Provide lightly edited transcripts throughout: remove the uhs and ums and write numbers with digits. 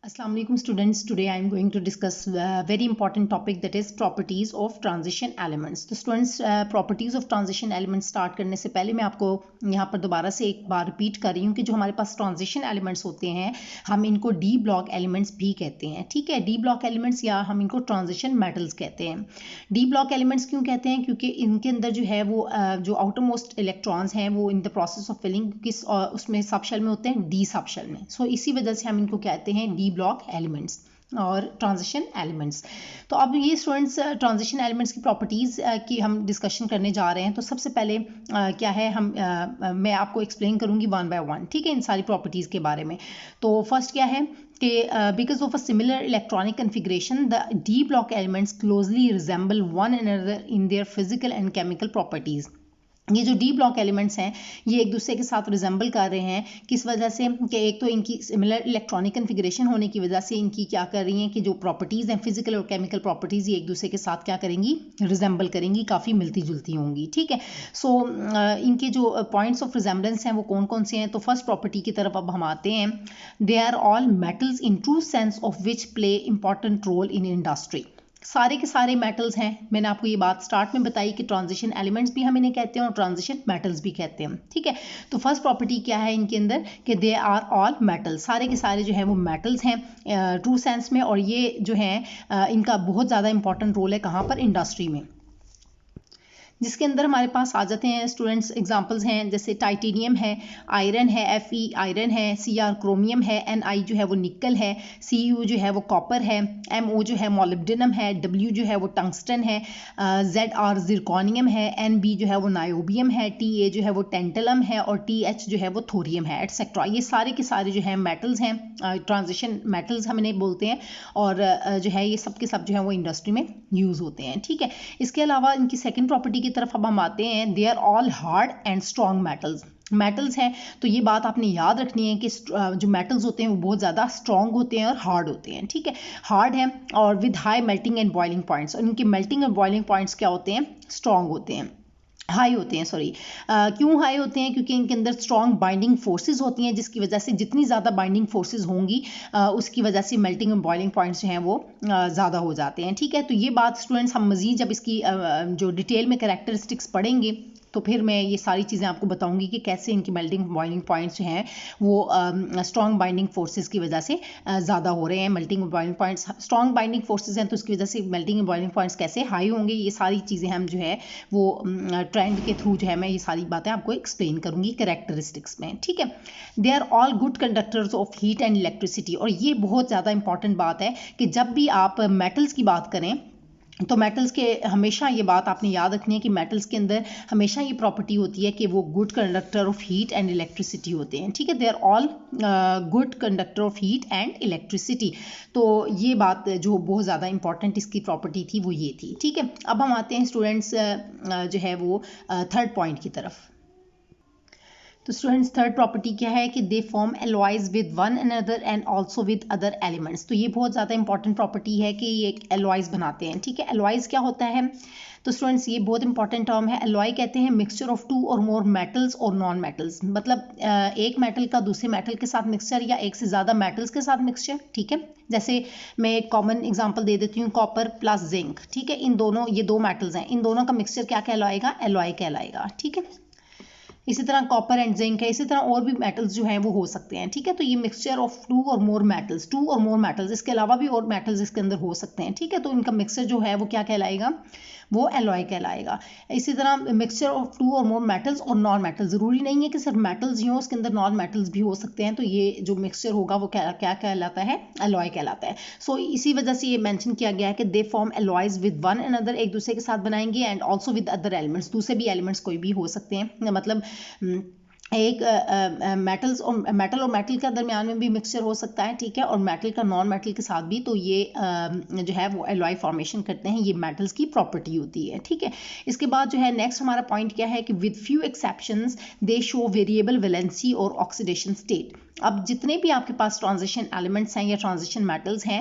Assalamu alaikum students. Today I am going to discuss a very important topic, that is properties of transition elements. तो students properties of transition elements start करने से पहले मैं आपको यहाँ पर दोबारा से एक बार रिपीट कर रही हूँ कि जो हमारे पास transition elements होते हैं हम इनको D block elements भी कहते हैं. ठीक है, D block elements या हम इनको transition metals कहते हैं. D block elements क्यों कहते हैं? क्योंकि इनके अंदर जो है वो जो outermost electrons हैं वो in the process of filling किस उसमें सब शेल में होते हैं, D सब शेल में. सो इसी वजह से हम इनको कहते हैं D ब्लॉक एलिमेंट्स और ट्रांजिशन एलिमेंट्स. तो अब ये स्टूडेंट्स ट्रांजिशन एलिमेंट्स की प्रॉपर्टीज़ की हम डिस्कशन करने जा रहे हैं. तो सबसे पहले क्या है, मैं आपको एक्सप्लेन करूंगी वन बाय वन. ठीक है, इन सारी प्रॉपर्टीज़ के बारे में. तो फर्स्ट क्या है कि because of a similar electronic configuration the D block elements closely resemble one another in their physical and chemical properties. ये जो डी ब्लॉक एलिमेंट्स हैं ये एक दूसरे के साथ रिजेंबल कर रहे हैं. किस वजह से कि एक तो इनकी सिमिलर इलेक्ट्रॉनिक कन्फिग्रेशन होने की वजह से इनकी क्या कर रही हैं कि जो प्रॉपर्टीज़ हैं फिजिकल और केमिकल प्रॉपर्टीज़ ये एक दूसरे के साथ क्या करेंगी, रिजेंबल करेंगी, काफ़ी मिलती जुलती होंगी. ठीक है, सो इनके जो पॉइंट्स ऑफ रिजेंबलेंस हैं वो कौन कौन से हैं. तो फर्स्ट प्रॉपर्टी की तरफ अब हम आते हैं. They are all metals in true sense of which play important role in industry. सारे के सारे मेटल्स हैं. मैंने आपको ये बात स्टार्ट में बताई कि ट्रांजिशन एलिमेंट्स भी हम इन्हें कहते हैं और ट्रांजिशन मेटल्स भी कहते हैं. ठीक है, तो फर्स्ट प्रॉपर्टी क्या है इनके अंदर कि दे आर ऑल मेटल्स. सारे के सारे जो है वो मेटल्स हैं ट्रू सेंस में, और ये जो है इनका बहुत ज़्यादा इंपॉर्टेंट रोल है कहाँ पर, इंडस्ट्री में. जिसके अंदर हमारे पास आ जाते हैं स्टूडेंट्स एग्जांपल्स हैं जैसे टाइटेनियम है, आयरन है, Fe आयरन है, Cr क्रोमियम है, Ni जो है वो निकल है, Cu जो है वो कॉपर है, Mo जो है मोलिब्डेनम है, W जो है वो टंगस्टन है, Zr जिरकॉनियम है, Nb जो है वो नायोबियम है, Ta जो है वो टेंटलम है और Th जो है वो थोरियम है, एटसेट्रा. ये सारे के सारे जो है मेटल्स हैं, ट्रांजिशन मेटल्स हम इन्हें बोलते हैं, और जो है ये सब के सब जो है वो इंडस्ट्री में यूज़ होते हैं. ठीक है, इसके अलावा इनकी सेकेंड प्रॉपर्टी की तरफ अब हम आते हैं. They are all hard and strong metals हैं. तो ये बात आपने याद रखनी है कि जो मेटल्स होते हैं वो बहुत ज़्यादा स्ट्रॉन्ग होते हैं और हार्ड होते हैं. ठीक है, हार्ड है और with high melting and boiling points. और इनके मेल्टिंग और बॉइलिंग पॉइंट्स क्या होते हैं, स्ट्रॉन्ग होते हैं, हाई होते हैं. सॉरी, क्यों हाई होते हैं? क्योंकि इनके अंदर स्ट्रॉन्ग बाइंडिंग फोर्सेस होती हैं, जिसकी वजह से जितनी ज़्यादा बाइंडिंग फोर्सेस होंगी उसकी वजह से मेल्टिंग और बॉइलिंग पॉइंट्स जो हैं वो ज़्यादा हो जाते हैं. ठीक है, तो ये बात स्टूडेंट्स हम मज़ीद जब इसकी जो डिटेल में कैरेक्टरिस्टिक्स पढ़ेंगे तो फिर मैं ये सारी चीज़ें आपको बताऊंगी कि कैसे इनकी मेल्टिंग बॉइलिंग पॉइंट्स जो हैं वो स्ट्रॉन्ग बाइंडिंग फोर्सेस की वजह से ज़्यादा हो रहे हैं. Melting boiling points strong binding forces हैं तो उसकी वजह से मेल्टिंग बॉइलिंग पॉइंट्स कैसे हाई होंगे, ये सारी चीज़ें हम जो है वो ट्रेंड के थ्रू जो है मैं ये सारी बातें आपको एक्सप्लेन करूंगी कैरेक्टरिस्टिक्स में. ठीक है, they are all good conductors of heat and electricity. और ये बहुत ज़्यादा इंपॉर्टेंट बात है कि जब भी आप मेटल्स की बात करें तो मेटल्स के हमेशा ये बात आपने याद रखनी है कि मेटल्स के अंदर हमेशा ये प्रॉपर्टी होती है कि वो good conductor of heat and electricity होते हैं. ठीक है, they are all good conductor of heat and electricity. तो ये बात जो बहुत ज़्यादा इंपॉर्टेंट इसकी प्रॉपर्टी थी वो ये थी. ठीक है, अब हम आते हैं स्टूडेंट्स जो है वो थर्ड पॉइंट की तरफ. तो स्टूडेंट्स थर्ड प्रॉपर्टी क्या है कि they form alloys with one another and also with other elements. तो ये बहुत ज़्यादा इंपॉर्टेंट प्रॉपर्टी है कि ये एलॉयज बनाते हैं. ठीक है, एलॉयज क्या होता है? तो स्टूडेंट्स ये बहुत इंपॉर्टेंट टर्म है. एलॉय कहते हैं मिक्सचर ऑफ टू और मोर मेटल्स और नॉन मेटल्स. मतलब एक मेटल का दूसरे मेटल के साथ मिक्सचर या एक से ज़्यादा मेटल्स के साथ मिक्सचर. ठीक है, जैसे मैं एक कॉमन एग्जांपल दे देती हूँ, कॉपर प्लस जिंक. ठीक है, इन दोनों, ये दो मेटल्स हैं, इन दोनों का मिक्सचर क्या कहलाएगा, एलॉय कहलाएगा. ठीक है, इसी तरह कॉपर एंड जिंक है, इसी तरह और भी मेटल्स जो हैं वो हो सकते हैं. ठीक है, तो ये मिक्सचर ऑफ टू और मोर मेटल्स, इसके अलावा भी और मेटल्स इसके अंदर हो सकते हैं. ठीक है, तो इनका मिक्सचर जो है वो क्या कहलाएगा, वो एलॉय कहलाएगा. इसी तरह मिक्सचर ऑफ टू और मोर मेटल्स और नॉन मेटल्स, ज़रूरी नहीं है कि सिर्फ मेटल्स ही हो, उसके अंदर नॉन मेटल्स भी हो सकते हैं. तो ये जो मिक्सचर होगा वो क्या कहलाता है, एलॉय कहलाता है. सो इसी वजह से ये मेंशन किया गया है कि they form alloys with one another, एक दूसरे के साथ बनाएंगे, and also with other elements, दूसरे भी एलिमेंट्स कोई भी हो सकते हैं. मतलब एक मेटल और मेटल के दरमियान में भी मिक्सचर हो सकता है. ठीक है, और मेटल का नॉन मेटल के साथ भी. तो ये जो है वो एलॉय फॉर्मेशन करते हैं, ये मेटल्स की प्रॉपर्टी होती है. ठीक है, इसके बाद जो है नेक्स्ट हमारा पॉइंट क्या है कि with few exceptions they show variable valency और ऑक्सीडेशन स्टेट. अब जितने भी आपके पास ट्रांजिशन एलिमेंट्स हैं या ट्रांजिशन मेटल्स हैं,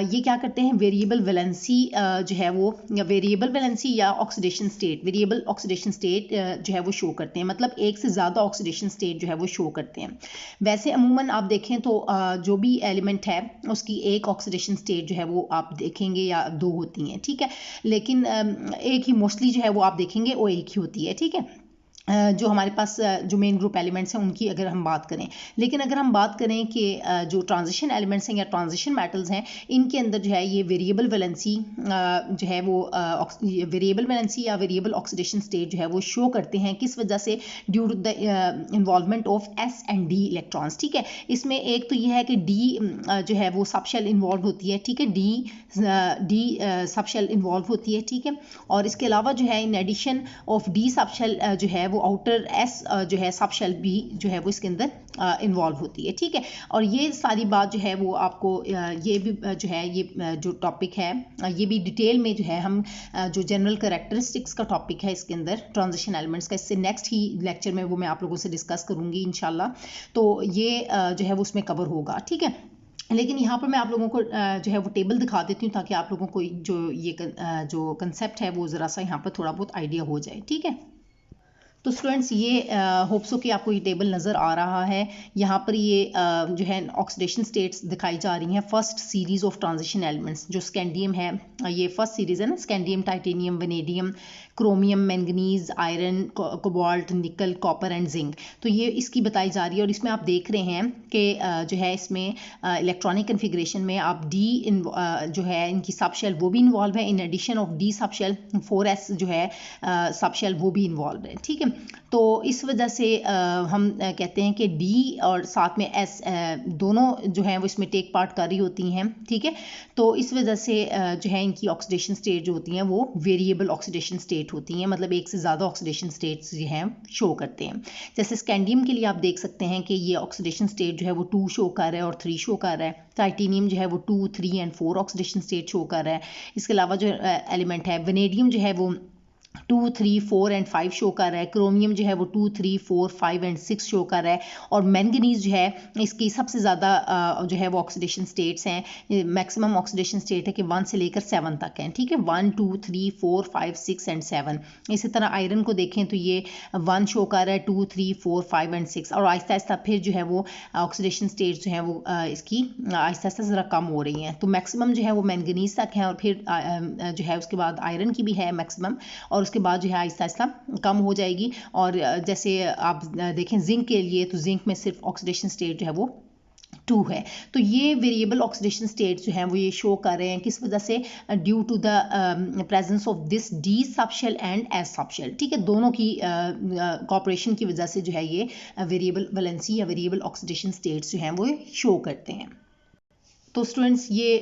ये क्या करते हैं, वेरिएबल वैलेंसी जो है वो, या वेरिएबल वैलेंसी या oxidation state, variable oxidation state जो है वो शो करते हैं, मतलब एक से ज़्यादा ऑक्सीडेशन स्टेट जो है वो शो करते हैं। वैसे अमूमन आप देखें तो जो भी एलिमेंट है उसकी एक ऑक्सीडेशन स्टेट जो है वो आप देखेंगे या दो होती हैं, ठीक है, लेकिन एक ही मोस्टली जो है वो आप देखेंगे वो एक ही होती है, ठीक है, जो हमारे पास जो मेन ग्रुप एलिमेंट्स हैं उनकी अगर हम बात करें। लेकिन अगर हम बात करें कि जो ट्रांजिशन एलिमेंट्स हैं या ट्रांजिशन मेटल्स हैं, इनके अंदर जो है ये वेरिएबल वैलेंसी जो है वो वेरिएबल वैलेंसी या वेरिएबल ऑक्सीडेशन स्टेट जो है वो शो करते हैं। किस वजह से? Due to the involvement of s and d electrons, ठीक है। इसमें एक तो ये है कि डी जो है वो सबशेल इन्वॉल्व होती है, ठीक है, डी सबशेल इन्वॉल्व होती है, ठीक है, और इसके अलावा जो है in addition of d subshell जो है वो आउटर एस जो है सब शेल भी जो है वो इसके अंदर इन्वॉल्व होती है, ठीक है। और ये सारी बात जो है वो आपको ये भी जो है ये जो टॉपिक है ये भी डिटेल में जो है हम जो जनरल कैरेक्टरिस्टिक्स का टॉपिक है इसके अंदर ट्रांजिशन एलिमेंट्स का, इससे नेक्स्ट ही लेक्चर में वो मैं आप लोगों से डिस्कस करूंगी इंशाल्लाह। तो ये जो है वो उसमें कवर होगा, ठीक है। लेकिन यहाँ पर मैं आप लोगों को जो है वो टेबल दिखा देती हूँ ताकि आप लोगों को जो ये जो कंसेप्ट है वो ज़रा सा यहाँ पर थोड़ा बहुत आइडिया हो जाए, ठीक है। तो स्टूडेंट्स ये होप्सो कि आपको ये टेबल नज़र आ रहा है। यहाँ पर ये जो है ऑक्सीडेशन स्टेट्स दिखाई जा रही हैं first series of transition elements. जो स्कैंडियम है ये फर्स्ट सीरीज है ना, scandium, titanium, vanadium, chromium, manganese, iron, cobalt, निकल, कॉपर एंड जिंक। तो ये इसकी बताई जा रही है और इसमें आप देख रहे हैं कि जो है इसमें इलेक्ट्रॉनिक कन्फिग्रेशन में आप डी जो है इनकी सबशेल वो भी इन्वॉल्व है, in addition of d subshell 4s जो है सबशेल वो भी इन्वॉल्व है, ठीक है। तो इस वजह से हम कहते हैं कि डी और साथ में एस दोनों जो हैं वो इसमें टेक पार्ट कर रही होती हैं, ठीक है। तो इस वजह से जो है इनकी ऑक्सीडेशन स्टेट जो होती हैं वो वेरिएबल ऑक्सीडेशन स्टेट होती हैं, मतलब एक से ज़्यादा ऑक्सीडेशन स्टेट्स जो हैं शो करते हैं। जैसे स्कैंडियम के लिए आप देख सकते हैं कि ये ऑक्सीडेशन स्टेट जो है वो 2 शो कर रहा है और 3 शो कर रहा है। टाइटेनियम जो है वो 2, 3 एंड 4 ऑक्सीडेशन स्टेट शो कर रहा है। इसके अलावा जो एलिमेंट है वेनेडियम जो है वो 2, 3, 4 एंड 5 शो कर रहा है। क्रोमियम जो है वो 2, 3, 4, 5 एंड 6 शो कर रहा है। और मैंगनीज जो है इसकी सबसे ज़्यादा जो है वो ऑक्सीडेशन स्टेट्स हैं, मैक्सिमम ऑक्सीडेशन स्टेट है कि 1 से लेकर 7 तक हैं, ठीक है, 1, 2, 3, 4, 5, 6 एंड 7। इसी तरह आयरन को देखें तो ये 1 शो कर रहा है, 2, 3, 4, 5 एंड 6, और आहिस्ता आहिस्ता फिर जो है वो ऑक्सीडेशन स्टेट जो है वो इसकी आहिस्ता आहिस्ता ज़रा कम हो रही हैं। तो मैक्सिमम जो है वो मैंगनीज तक है और फिर जो है उसके बाद आयरन की भी है मैक्सिमम, और उसके बाद जो है आहिस्ता आहिस्ता कम हो जाएगी। और जैसे आप देखें जिंक के लिए तो जिंक में सिर्फ ऑक्सीडेशन स्टेट जो है वो 2 है। तो ये वेरिएबल ऑक्सीडेशन स्टेट जो हैं वो ये शो कर रहे हैं किस वजह से? Due to the presence of this d subshell and s subshell, ठीक है, दोनों की कॉपरेशन की वजह से जो है ये वेरिएबल वैलेंसी या वेरिएबल ऑक्सीडेशन स्टेट्स जो हैं वो शो करते हैं। तो स्टूडेंट्स ये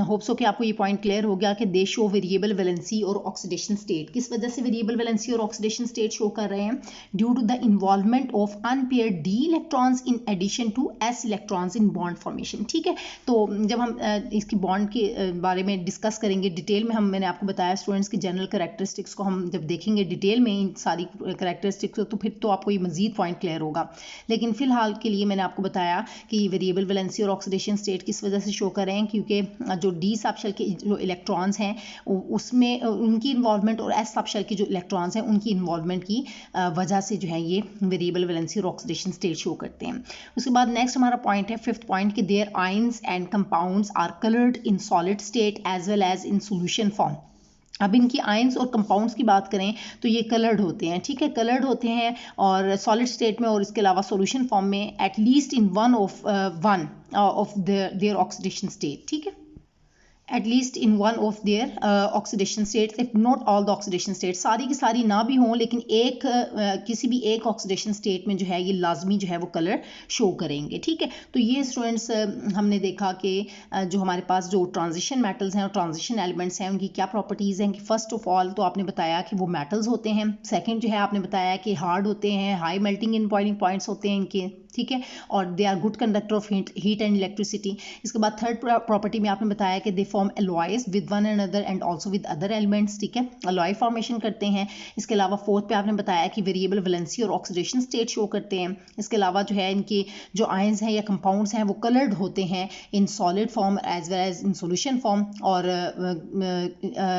होप्स हो कि आपको ये पॉइंट क्लियर हो गया कि दे शो वेरिएबल वैलेंसी और ऑक्सीडेशन स्टेट। किस वजह से वेरिएबल वैलेंसी और ऑक्सीडेशन स्टेट शो कर रहे हैं? Due to the involvement of unpaired d electrons in addition to s electrons in bond formation, ठीक है। तो जब हम इसकी बॉन्ड के बारे में डिस्कस करेंगे डिटेल में, मैंने आपको बताया स्टूडेंट्स की जनरल कैरेक्टरिस्टिक्स को हम जब देखेंगे डिटेल में इन सारी कैरेक्टरिस्टिक्स तो फिर तो आपको ये मजीद पॉइंट क्लियर होगा। लेकिन फिलहाल के लिए मैंने आपको बताया कि वेरिएबल वैलेंसी और ऑक्सीडेशन स्टेट किस वजह से शो कर रहे हैं, क्योंकि जो डी सबशेल के जो इलेक्ट्रॉन्स हैं उसमें उनकी इन्वॉल्वमेंट और एस सबशेल के जो इलेक्ट्रॉन्स हैं उनकी इन्वॉल्वमेंट की वजह से जो है ये वेरिएबल वैलेंसी और ऑक्सीडेशन स्टेट शो करते हैं। उसके बाद नेक्स्ट हमारा पॉइंट है 5th पॉइंट कि there ions and compounds are coloured in solid state as well as in solution form. अब इनकी आयंस और कंपाउंड्स की बात करें तो ये कलर्ड होते हैं, ठीक है, कलर्ड होते हैं और सॉलिड स्टेट में और इसके अलावा सॉल्यूशन फॉर्म में at least in one of their oxidation state, ठीक है, at least in one of their oxidation states, if not all the oxidation state, सारी की सारी ना भी हों लेकिन एक किसी भी एक ऑक्सीडेशन स्टेट में जो है ये लाजमी जो है वो कलर शो करेंगे, ठीक है। तो ये स्टूडेंट्स हमने देखा कि जो हमारे पास जो ट्रांजिशन मेटल्स हैं और ट्रांजिशन एलिमेंट्स हैं उनकी क्या प्रॉपर्टीज़ हैं कि फर्स्ट ऑफ ऑल तो आपने बताया कि वो मेटल्स होते हैं, सेकेंड जो है आपने बताया कि हार्ड होते हैं, high melting in boiling points होते हैं इनके, ठीक है, और they are good conductor of heat and electricity. इसके बाद थर्ड प्रॉपर्टी में आपने बताया कि they form alloys with one another and also with other elements, ठीक है, अलॉय फॉर्मेशन करते हैं। इसके अलावा फोर्थ पे आपने बताया कि वेरिएबल वैलेंसी और ऑक्सीडेशन स्टेट शो करते हैं। इसके अलावा जो है इनके जो आयंस हैं या कंपाउंड्स हैं वो कलर्ड होते हैं in solid form as well as in solution form. और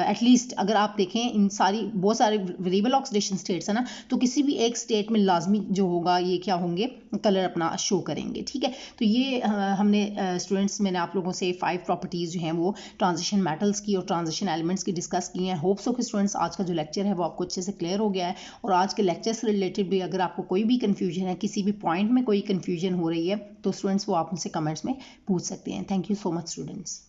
एटलीस्ट अगर आप देखें इन सारी बहुत सारे वेरिएबल ऑक्सीडेशन स्टेट्स है ना, तो किसी भी एक स्टेट में लाजमी जो होगा ये क्या होंगे, कलर अपना शो करेंगे, ठीक है। तो ये हमने स्टूडेंट्स, मैंने आप लोगों से 5 प्रॉपर्टीज़ जो हैं वो ट्रांजिशन मेटल्स की और ट्रांजिशन एलिमेंट्स की डिस्कस की हैं। होप सो कि स्टूडेंट्स आज का जो लेक्चर है वो आपको अच्छे से क्लियर हो गया है। और आज के लेक्चर से रिलेटेड भी अगर आपको कोई भी कन्फ्यूजन है, किसी भी पॉइंट में कोई कन्फ्यूजन हो रही है, तो स्टूडेंट्स वो आप मुझसे कमेंट्स में पूछ सकते हैं। Thank you so much students.